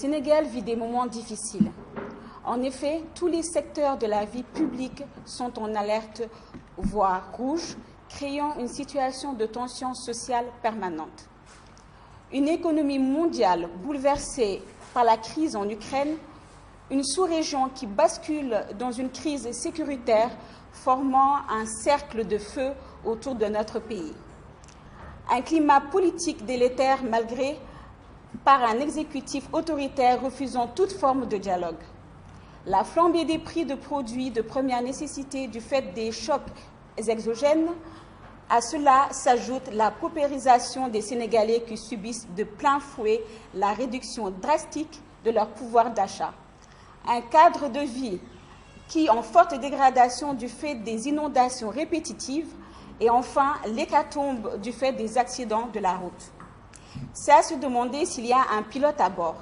Sénégal vit des moments difficiles. En effet, tous les secteurs de la vie publique sont en alerte, voire rouge, créant une situation de tension sociale permanente. Une économie mondiale bouleversée par la crise en Ukraine, une sous-région qui bascule dans une crise sécuritaire formant un cercle de feu autour de notre pays. Un climat politique délétère par un exécutif autoritaire refusant toute forme de dialogue. La flambée des prix de produits de première nécessité du fait des chocs exogènes. À cela s'ajoute la paupérisation des Sénégalais qui subissent de plein fouet la réduction drastique de leur pouvoir d'achat. Un cadre de vie qui, en forte dégradation du fait des inondations répétitives, et enfin l'hécatombe du fait des accidents de la route. C'est à se demander s'il y a un pilote à bord.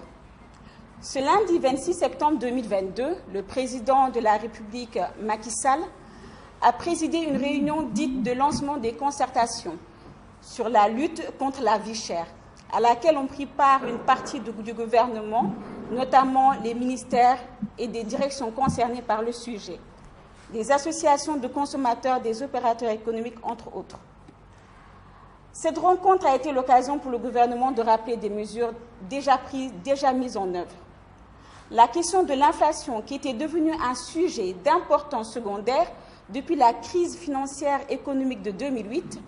Ce lundi 26 septembre 2022, le président de la République, Macky Sall, a présidé une réunion dite de lancement des concertations sur la lutte contre la vie chère, à laquelle ont pris part une partie du gouvernement, notamment les ministères et des directions concernées par le sujet, des associations de consommateurs, des opérateurs économiques, entre autres. Cette rencontre a été l'occasion pour le gouvernement de rappeler des mesures déjà mises en œuvre. La question de l'inflation, qui était devenue un sujet d'importance secondaire depuis la crise financière économique de 2008,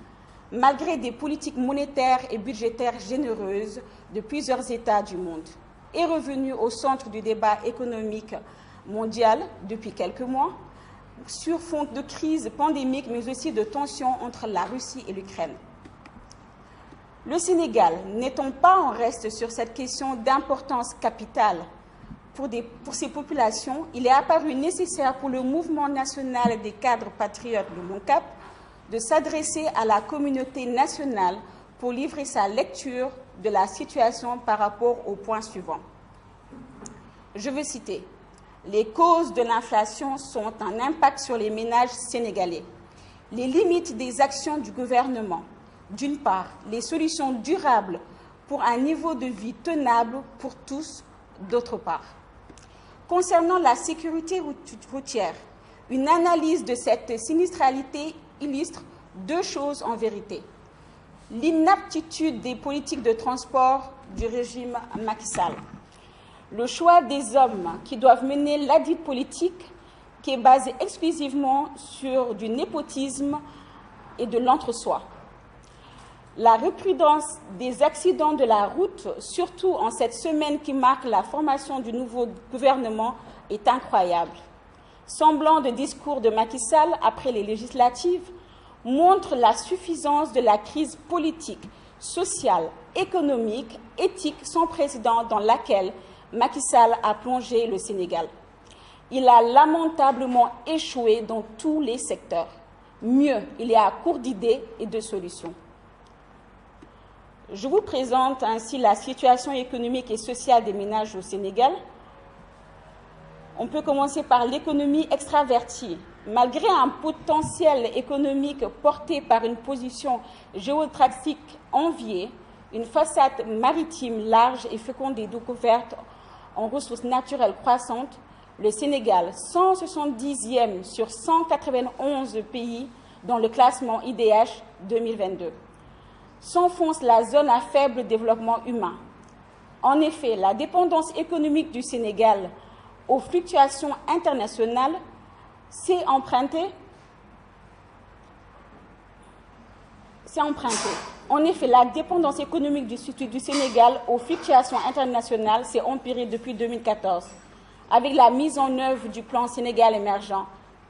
malgré des politiques monétaires et budgétaires généreuses de plusieurs États du monde, est revenue au centre du débat économique mondial depuis quelques mois, sur fond de crise pandémique, mais aussi de tensions entre la Russie et l'Ukraine. Le Sénégal, n'étant pas en reste sur cette question d'importance capitale pour ces populations, il est apparu nécessaire pour le mouvement national des cadres patriotes, le MONCAP, de s'adresser à la communauté nationale pour livrer sa lecture de la situation par rapport au point suivant. Je veux citer. Les causes de l'inflation sont un impact sur les ménages sénégalais. Les limites des actions du gouvernement, d'une part, les solutions durables pour un niveau de vie tenable pour tous, d'autre part. Concernant la sécurité routière, une analyse de cette sinistralité illustre deux choses en vérité. L'inaptitude des politiques de transport du régime Macky Sall. Le choix des hommes qui doivent mener ladite politique qui est basée exclusivement sur du népotisme et de l'entre-soi. La recrudescence des accidents de la route, surtout en cette semaine qui marque la formation du nouveau gouvernement, est incroyable. Semblant de discours de Macky Sall après les législatives montre la suffisance de la crise politique, sociale, économique, éthique sans précédent dans laquelle Macky Sall a plongé le Sénégal. Il a lamentablement échoué dans tous les secteurs. Mieux, il est à court d'idées et de solutions. Je vous présente ainsi la situation économique et sociale des ménages au Sénégal. On peut commencer par l'économie extravertie. Malgré un potentiel économique porté par une position géographique enviée, une façade maritime large et féconde et découverte en ressources naturelles croissantes, le Sénégal, 170e sur 191 pays dans le classement IDH 2022. S'enfonce la zone à faible développement humain. En effet, la dépendance économique du Sénégal aux fluctuations internationales s'est empruntée. En effet, la dépendance économique du Sénégal aux fluctuations internationales s'est empirée depuis 2014, avec la mise en œuvre du plan Sénégal émergent,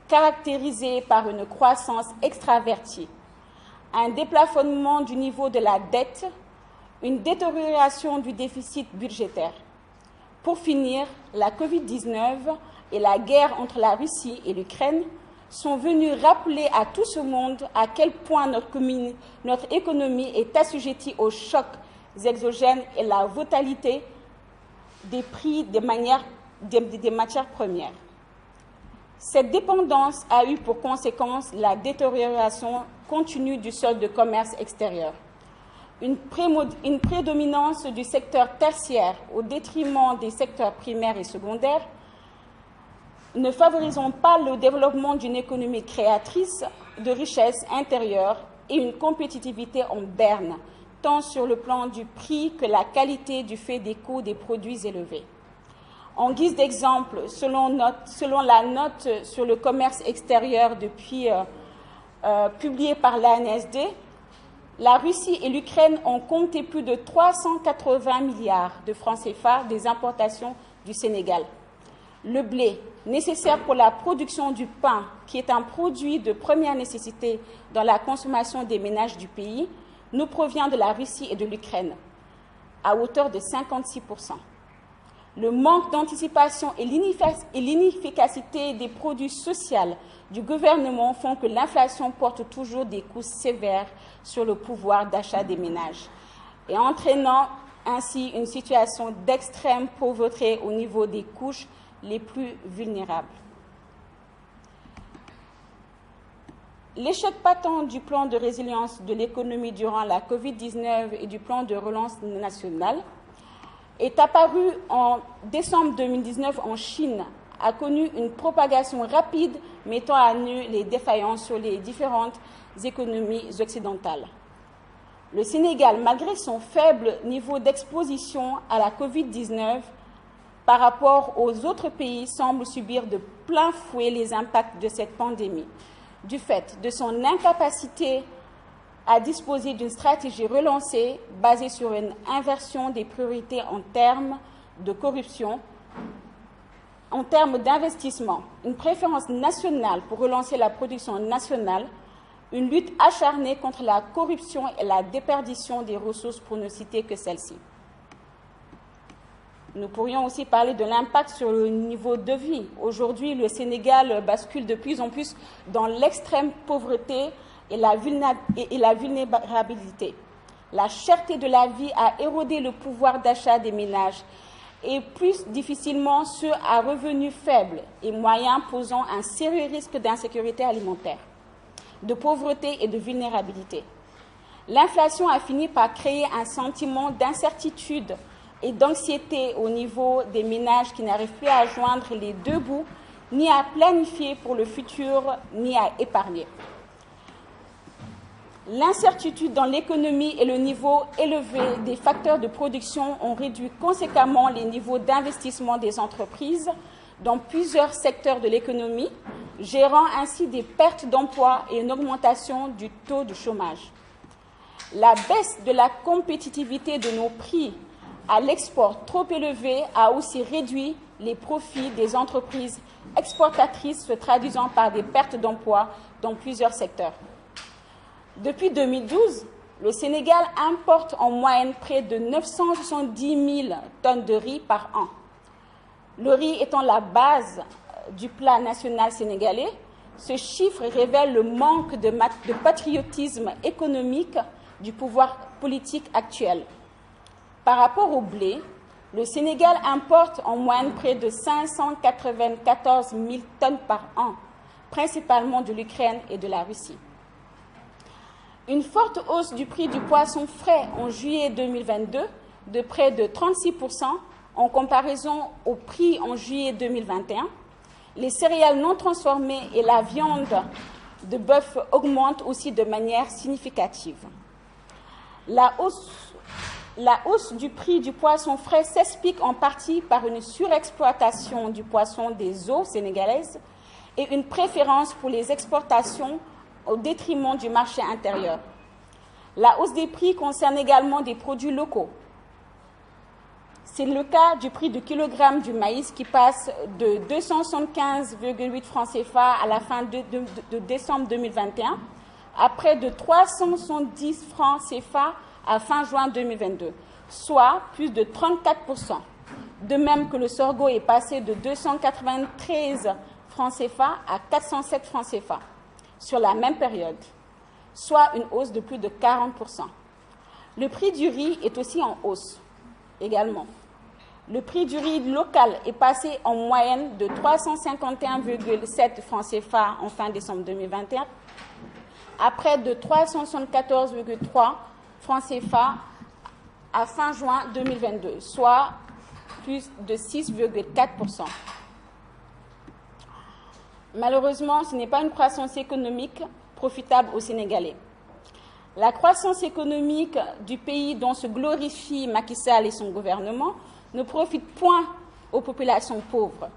caractérisé par une croissance extravertie, un déplafonnement du niveau de la dette, une détérioration du déficit budgétaire. Pour finir, la Covid-19 et la guerre entre la Russie et l'Ukraine sont venus rappeler à tout ce monde à quel point notre économie est assujettie aux chocs exogènes et la volatilité des prix des matières premières. Cette dépendance a eu pour conséquence la détérioration continue du solde de commerce extérieur, une prédominance du secteur tertiaire au détriment des secteurs primaires et secondaires, ne favorisant pas le développement d'une économie créatrice de richesses intérieures et une compétitivité en berne, tant sur le plan du prix que la qualité du fait des coûts des produits élevés. En guise d'exemple, selon la note sur le commerce extérieur publiée par l'ANSD, la Russie et l'Ukraine ont compté plus de 380 milliards de francs CFA des importations du Sénégal. Le blé, nécessaire pour la production du pain, qui est un produit de première nécessité dans la consommation des ménages du pays, nous provient de la Russie et de l'Ukraine, à hauteur de 56%. Le manque d'anticipation et l'inefficacité des produits sociaux du gouvernement font que l'inflation porte toujours des coups sévères sur le pouvoir d'achat des ménages et entraînant ainsi une situation d'extrême pauvreté au niveau des couches les plus vulnérables. L'échec patent du plan de résilience de l'économie durant la Covid-19 et du plan de relance nationale est apparu en décembre 2019 en Chine, a connu une propagation rapide mettant à nu les défaillances sur les différentes économies occidentales. Le Sénégal, malgré son faible niveau d'exposition à la Covid-19 par rapport aux autres pays, semble subir de plein fouet les impacts de cette pandémie, du fait de son incapacité à disposer d'une stratégie relancée basée sur une inversion des priorités en termes de corruption, en termes d'investissement, une préférence nationale pour relancer la production nationale, une lutte acharnée contre la corruption et la déperdition des ressources, pour ne citer que celle-ci. Nous pourrions aussi parler de l'impact sur le niveau de vie. Aujourd'hui, le Sénégal bascule de plus en plus dans l'extrême pauvreté et la vulnérabilité. La cherté de la vie a érodé le pouvoir d'achat des ménages et plus difficilement ceux à revenus faibles et moyens, posant un sérieux risque d'insécurité alimentaire, de pauvreté et de vulnérabilité. L'inflation a fini par créer un sentiment d'incertitude et d'anxiété au niveau des ménages qui n'arrivent plus à joindre les deux bouts, ni à planifier pour le futur, ni à épargner. L'incertitude dans l'économie et le niveau élevé des facteurs de production ont réduit conséquemment les niveaux d'investissement des entreprises dans plusieurs secteurs de l'économie, gérant ainsi des pertes d'emplois et une augmentation du taux de chômage. La baisse de la compétitivité de nos prix à l'export trop élevé a aussi réduit les profits des entreprises exportatrices, se traduisant par des pertes d'emplois dans plusieurs secteurs. Depuis 2012, le Sénégal importe en moyenne près de 970 000 tonnes de riz par an. Le riz étant la base du plat national sénégalais, ce chiffre révèle le manque de patriotisme économique du pouvoir politique actuel. Par rapport au blé, le Sénégal importe en moyenne près de 594 000 tonnes par an, principalement de l'Ukraine et de la Russie. Une forte hausse du prix du poisson frais en juillet 2022 de près de 36% en comparaison au prix en juillet 2021. Les céréales non transformées et la viande de bœuf augmentent aussi de manière significative. La hausse du prix du poisson frais s'explique en partie par une surexploitation du poisson des eaux sénégalaises et une préférence pour les exportations au détriment du marché intérieur. La hausse des prix concerne également des produits locaux. C'est le cas du prix du kilogramme du maïs qui passe de 275,8 francs CFA à la fin de décembre 2021 à près de 370 francs CFA à fin juin 2022, soit plus de 34%. De même que le sorgho est passé de 293 francs CFA à 407 francs CFA sur la même période, soit une hausse de plus de 40%. Le prix du riz est aussi en hausse également. Le prix du riz local est passé en moyenne de 351,7 francs CFA en fin décembre 2021 à près de 374,3 francs CFA à fin juin 2022, soit plus de 6,4%. Malheureusement, ce n'est pas une croissance économique profitable aux Sénégalais. La croissance économique du pays dont se glorifie Macky Sall et son gouvernement ne profite point aux populations pauvres.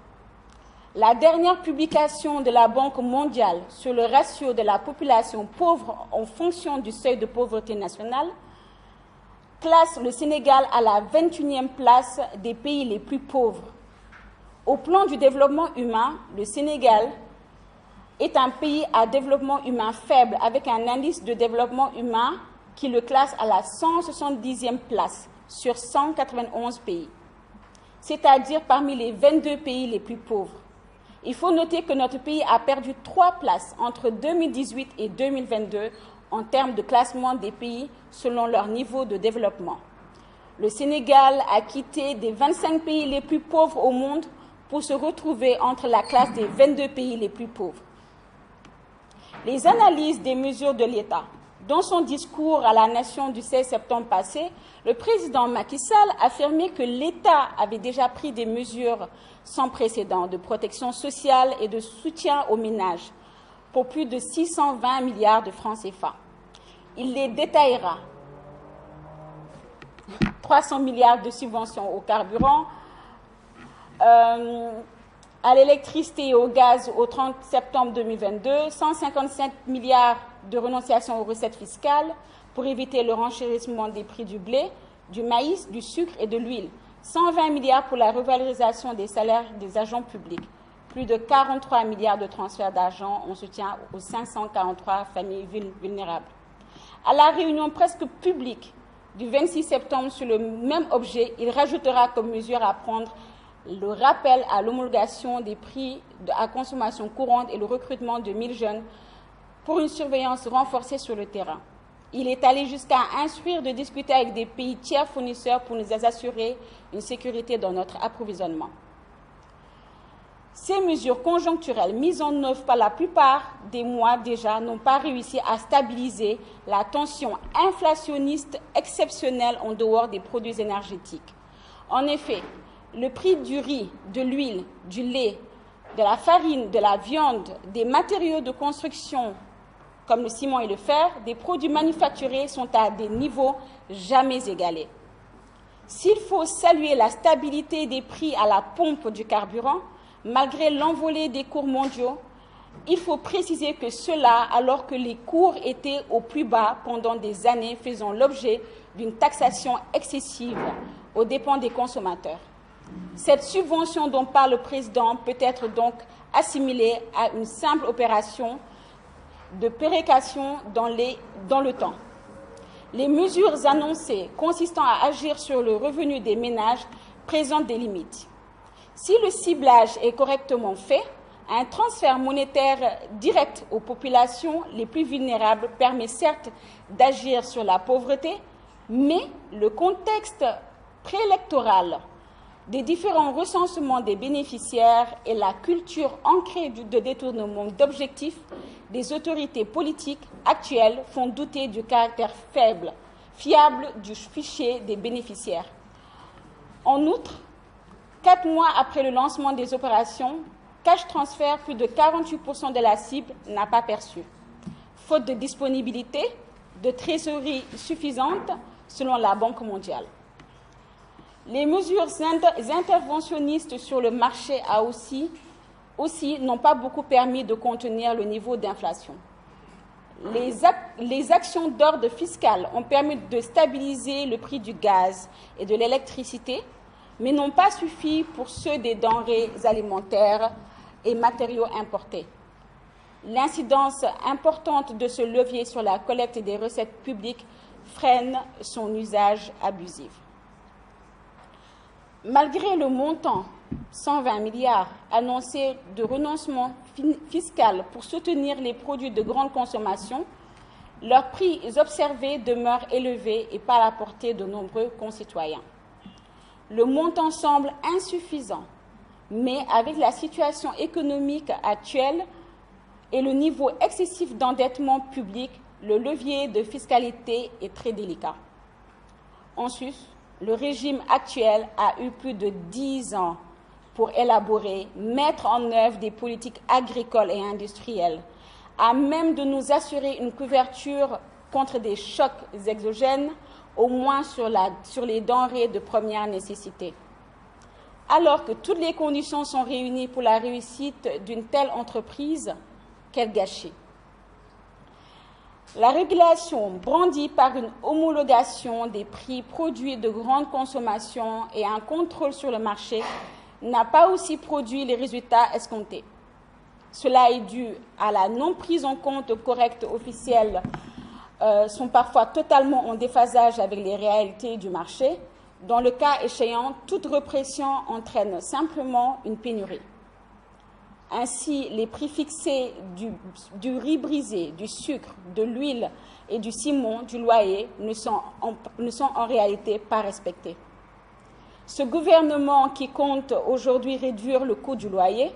La dernière publication de la Banque mondiale sur le ratio de la population pauvre en fonction du seuil de pauvreté nationale classe le Sénégal à la 21e place des pays les plus pauvres. Au plan du développement humain, le Sénégal est un pays à développement humain faible, avec un indice de développement humain qui le classe à la 170e place sur 191 pays, c'est-à-dire parmi les 22 pays les plus pauvres. Il faut noter que notre pays a perdu 3 places entre 2018 et 2022 en termes de classement des pays selon leur niveau de développement. Le Sénégal a quitté des 25 pays les plus pauvres au monde pour se retrouver entre la classe des 22 pays les plus pauvres. Les analyses des mesures de l'État. Dans son discours à la nation du 16 septembre passé, le président Macky Sall affirmait que l'État avait déjà pris des mesures sans précédent de protection sociale et de soutien aux ménages pour plus de 620 milliards de francs CFA. Il les détaillera. 300 milliards de subventions au carburant, à l'électricité et au gaz au 30 septembre 2022, 157 milliards de renonciation aux recettes fiscales pour éviter le renchérissement des prix du blé, du maïs, du sucre et de l'huile, 120 milliards pour la revalorisation des salaires des agents publics, plus de 43 milliards de transferts d'argent en soutien aux 543 familles vulnérables. À la réunion presque publique du 26 septembre sur le même objet, il rajoutera comme mesure à prendre le rappel à l'homologation des prix à consommation courante et le recrutement de 1000 jeunes pour une surveillance renforcée sur le terrain. Il est allé jusqu'à instruire de discuter avec des pays tiers fournisseurs pour nous assurer une sécurité dans notre approvisionnement. Ces mesures conjoncturelles mises en œuvre par la plupart des mois déjà n'ont pas réussi à stabiliser la tension inflationniste exceptionnelle en dehors des produits énergétiques. En effet, le prix du riz, de l'huile, du lait, de la farine, de la viande, des matériaux de construction comme le ciment et le fer, des produits manufacturés sont à des niveaux jamais égalés. S'il faut saluer la stabilité des prix à la pompe du carburant, malgré l'envolée des cours mondiaux, il faut préciser que cela alors que les cours étaient au plus bas pendant des années, faisant l'objet d'une taxation excessive aux dépens des consommateurs. Cette subvention dont parle le président peut être donc assimilée à une simple opération de péréquation dans le temps. Les mesures annoncées consistant à agir sur le revenu des ménages présentent des limites. Si le ciblage est correctement fait, un transfert monétaire direct aux populations les plus vulnérables permet certes d'agir sur la pauvreté, mais le contexte préélectoral des différents recensements des bénéficiaires et la culture ancrée de détournement d'objectifs des autorités politiques actuelles font douter du caractère fiable du fichier des bénéficiaires. En outre, 4 mois après le lancement des opérations, Cash Transfert, plus de 48% de la cible n'a pas perçu, faute de disponibilité de trésorerie suffisante selon la Banque mondiale. Les mesures interventionnistes sur le marché aussi n'ont pas beaucoup permis de contenir le niveau d'inflation. Les actions d'ordre fiscal ont permis de stabiliser le prix du gaz et de l'électricité, mais n'ont pas suffi pour ceux des denrées alimentaires et matériaux importés. L'incidence importante de ce levier sur la collecte des recettes publiques freine son usage abusif. Malgré le montant, 120 milliards, annoncé de renoncement fiscal pour soutenir les produits de grande consommation, leurs prix observés demeurent élevés et pas à la portée de nombreux concitoyens. Le montant semble insuffisant, mais avec la situation économique actuelle et le niveau excessif d'endettement public, le levier de fiscalité est très délicat. Ensuite, le régime actuel a eu plus de 10 ans pour élaborer, mettre en œuvre des politiques agricoles et industrielles, à même de nous assurer une couverture contre des chocs exogènes, au moins sur les denrées de première nécessité. Alors que toutes les conditions sont réunies pour la réussite d'une telle entreprise, quel gâchis! La régulation, brandie par une homologation des prix produits de grande consommation et un contrôle sur le marché, n'a pas aussi produit les résultats escomptés. Cela est dû à la non-prise en compte correcte officielle, sont parfois totalement en déphasage avec les réalités du marché. Dans le cas échéant, toute répression entraîne simplement une pénurie. Ainsi, les prix fixés du riz brisé, du sucre, de l'huile et du ciment, du loyer, ne sont en réalité pas respectés. Ce gouvernement qui compte aujourd'hui réduire le coût du loyer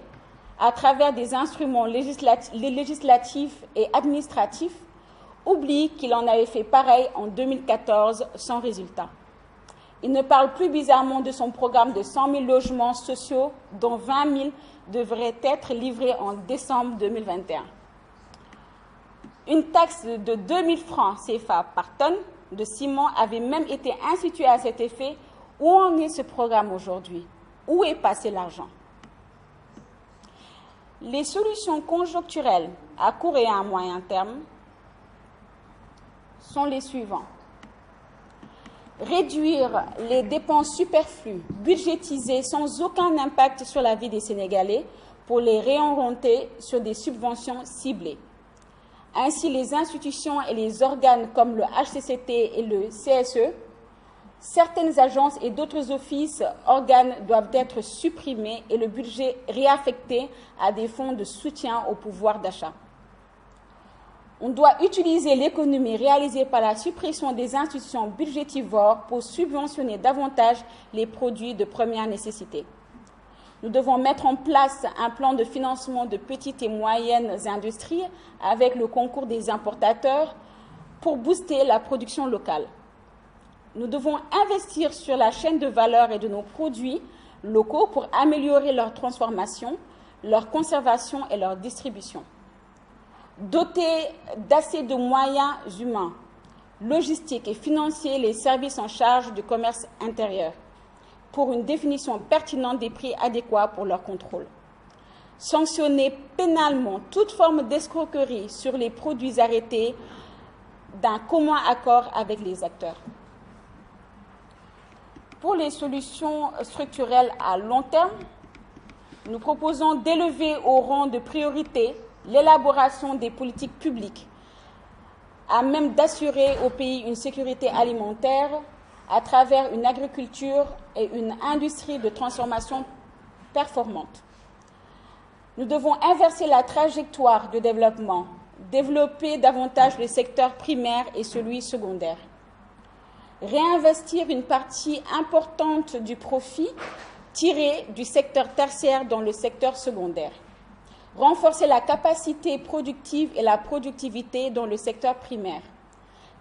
à travers des instruments législatifs et administratifs oublie qu'il en avait fait pareil en 2014 sans résultat. Il ne parle plus bizarrement de son programme de 100 000 logements sociaux, dont 20 000 devraient être livrés en décembre 2021. Une taxe de 2 000 francs CFA par tonne de ciment avait même été instituée à cet effet. Où en est ce programme aujourd'hui? Où est passé l'argent? Les solutions conjoncturelles à court et à moyen terme sont les suivants. Réduire les dépenses superflues, budgétisées sans aucun impact sur la vie des Sénégalais pour les réorienter sur des subventions ciblées. Ainsi, les institutions et les organes comme le HCCT et le CSE, certaines agences et d'autres offices, organes doivent être supprimés et le budget réaffecté à des fonds de soutien au pouvoir d'achat. On doit utiliser l'économie réalisée par la suppression des institutions budgétivores pour subventionner davantage les produits de première nécessité. Nous devons mettre en place un plan de financement de petites et moyennes industries avec le concours des importateurs pour booster la production locale. Nous devons investir sur la chaîne de valeur et de nos produits locaux pour améliorer leur transformation, leur conservation et leur distribution. Doter d'assez de moyens humains, logistiques et financiers les services en charge du commerce intérieur pour une définition pertinente des prix adéquats pour leur contrôle. Sanctionner pénalement toute forme d'escroquerie sur les produits arrêtés d'un commun accord avec les acteurs. Pour les solutions structurelles à long terme, nous proposons d'élever au rang de priorité l'élaboration des politiques publiques à même d'assurer au pays une sécurité alimentaire à travers une agriculture et une industrie de transformation performante. Nous devons inverser la trajectoire de développement, développer davantage le secteur primaire et celui secondaire, réinvestir une partie importante du profit tiré du secteur tertiaire dans le secteur secondaire, renforcer la capacité productive et la productivité dans le secteur primaire,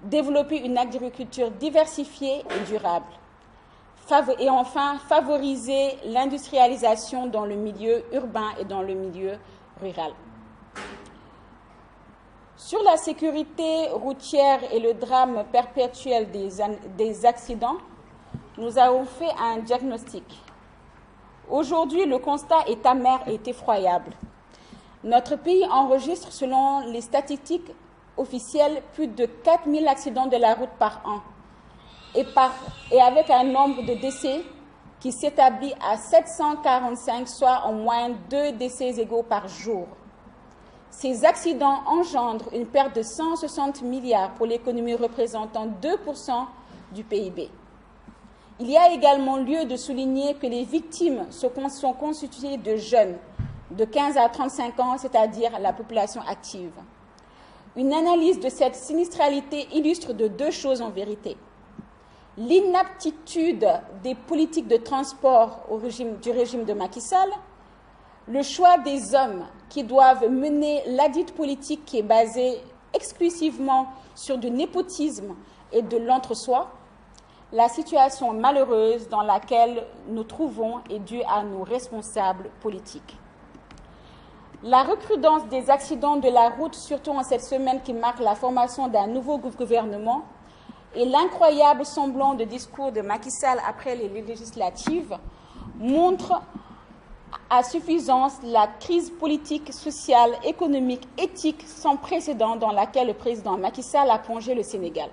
développer une agriculture diversifiée et durable, et enfin favoriser l'industrialisation dans le milieu urbain et dans le milieu rural. Sur la sécurité routière et le drame perpétuel des accidents, nous avons fait un diagnostic. Aujourd'hui, le constat est amer et effroyable. Notre pays enregistre, selon les statistiques officielles, plus de 4 000 accidents de la route par an et avec un nombre de décès qui s'établit à 745, soit en moyenne 2 décès égaux par jour. Ces accidents engendrent une perte de 160 milliards pour l'économie représentant 2% du PIB. Il y a également lieu de souligner que les victimes sont constituées de jeunes de 15 à 35 ans, c'est-à-dire la population active. Une analyse de cette sinistralité illustre de 2 choses en vérité. L'inaptitude des politiques de transport du régime de Macky Sall, le choix des hommes qui doivent mener ladite politique qui est basée exclusivement sur du népotisme et de l'entre-soi, la situation malheureuse dans laquelle nous trouvons est due à nos responsables politiques. La recrudescence des accidents de la route, surtout en cette semaine qui marque la formation d'un nouveau gouvernement, et l'incroyable semblant de discours de Macky Sall après les législatives montrent à suffisance la crise politique, sociale, économique, éthique sans précédent dans laquelle le président Macky Sall a plongé le Sénégal.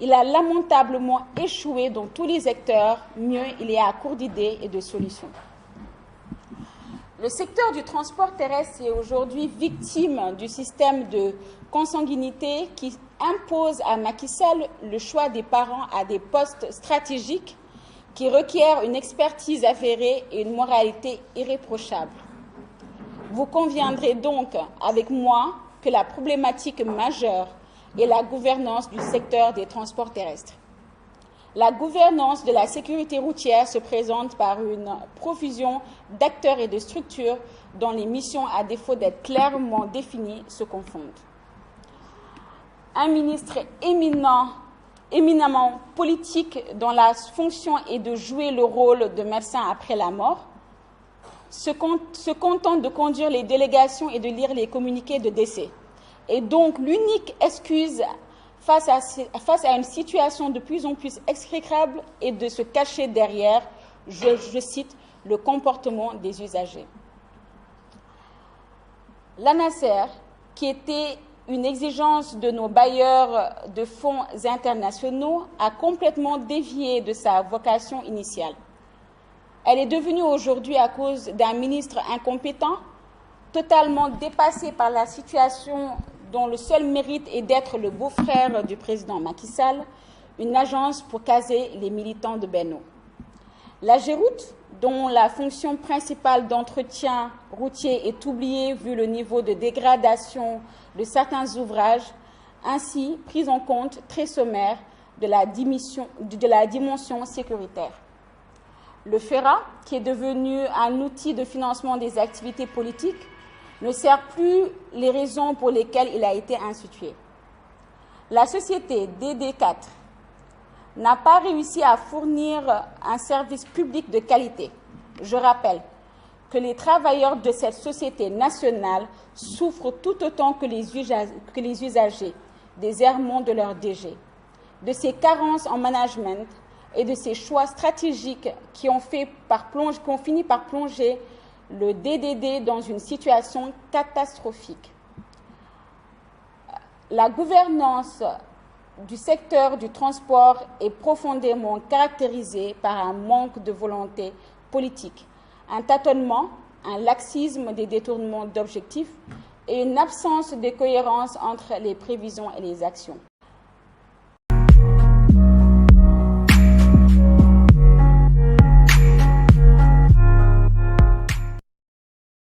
Il a lamentablement échoué dans tous les secteurs, mieux, il est à court d'idées et de solutions. Le secteur du transport terrestre est aujourd'hui victime du système de consanguinité qui impose à Macky Sall le choix des parents à des postes stratégiques qui requièrent une expertise avérée et une moralité irréprochable. Vous conviendrez donc avec moi que la problématique majeure est la gouvernance du secteur des transports terrestres. La gouvernance de la sécurité routière se présente par une profusion d'acteurs et de structures dont les missions, à défaut d'être clairement définies, se confondent. Un ministre éminemment politique dont la fonction est de jouer le rôle de médecin après la mort, se contente de conduire les délégations et de lire les communiqués de décès. Et donc l'unique excuse face à une situation de plus en plus exécrable est de se cacher derrière, je cite, le comportement des usagers. L'ANASER, qui était une exigence de nos bailleurs de fonds internationaux, a complètement dévié de sa vocation initiale. Elle est devenue aujourd'hui, à cause d'un ministre incompétent, totalement dépassé par la situation dont le seul mérite est d'être le beau-frère du président Macky Sall, une agence pour caser les militants de Benno. La Géroute, dont la fonction principale d'entretien routier est oubliée vu le niveau de dégradation de certains ouvrages, ainsi prise en compte très sommaire de la dimension sécuritaire. Le FERA, qui est devenu un outil de financement des activités politiques, ne sert plus les raisons pour lesquelles il a été institué. La société DD4 n'a pas réussi à fournir un service public de qualité. Je rappelle que les travailleurs de cette société nationale souffrent tout autant que les usagers des errements de leur DG, de ces carences en management et de ces choix stratégiques qui ont fini par plonger le DDD dans une situation catastrophique. La gouvernance du secteur du transport est profondément caractérisée par un manque de volonté politique, un tâtonnement, un laxisme des détournements d'objectifs et une absence de cohérence entre les prévisions et les actions.